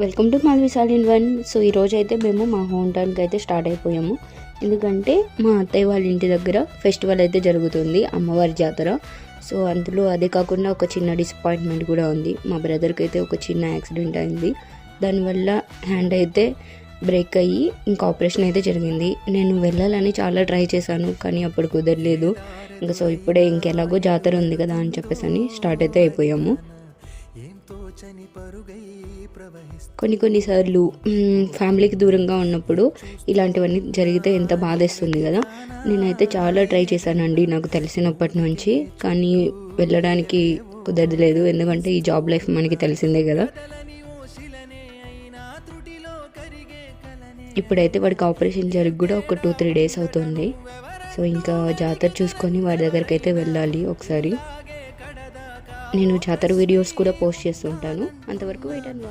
Welcome to Malvis all in one. So ఈరోజు అయితే మేము మా హోమ్ టౌన్కి అయితే స్టార్ట్ అయిపోయాము. ఎందుకంటే మా అత్తయ్య వాళ్ళ ఇంటి దగ్గర ఫెస్టివల్ అయితే జరుగుతుంది, అమ్మవారి జాతర. సో అందులో అదే కాకుండా ఒక చిన్న డిసప్పాయింట్మెంట్ కూడా ఉంది. మా బ్రదర్కి అయితే ఒక చిన్న యాక్సిడెంట్ అయింది. దానివల్ల హ్యాండ్ అయితే బ్రేక్ అయ్యి ఇంకా ఆపరేషన్ అయితే జరిగింది. నేను వెళ్ళాలని చాలా ట్రై చేశాను, కానీ అప్పుడు కుదరలేదు. ఇంకా సో ఇప్పుడే ఇంకెలాగో జాతర ఉంది కదా అని చెప్పేసి అని స్టార్ట్ అయితే అయిపోయాము. కొన్నిసార్లు ఫ్యామిలీకి దూరంగా ఉన్నప్పుడు ఇలాంటివన్నీ జరిగితే ఎంత బాధేస్తుంది కదా. నేనైతే చాలా ట్రై చేశానండి నాకు తెలిసినప్పటి నుంచి, కానీ వెళ్ళడానికి కుదరలేదు. ఎందుకంటే ఈ జాబ్ లైఫ్ మనకి తెలిసిందే కదా. ఇప్పుడైతే వాడికి ఆపరేషన్ జరిగి కూడా ఒక 2-3 డేస్ అవుతుంది. సో ఇంకా జాతర చూసుకొని వాడి దగ్గరికి అయితే వెళ్ళాలి ఒకసారి. నేను జాతర వీడియోస్ కూడా పోస్ట్ చేస్తుంటాను. అంతవరకు వెయిట్ అండ్ వాచ్.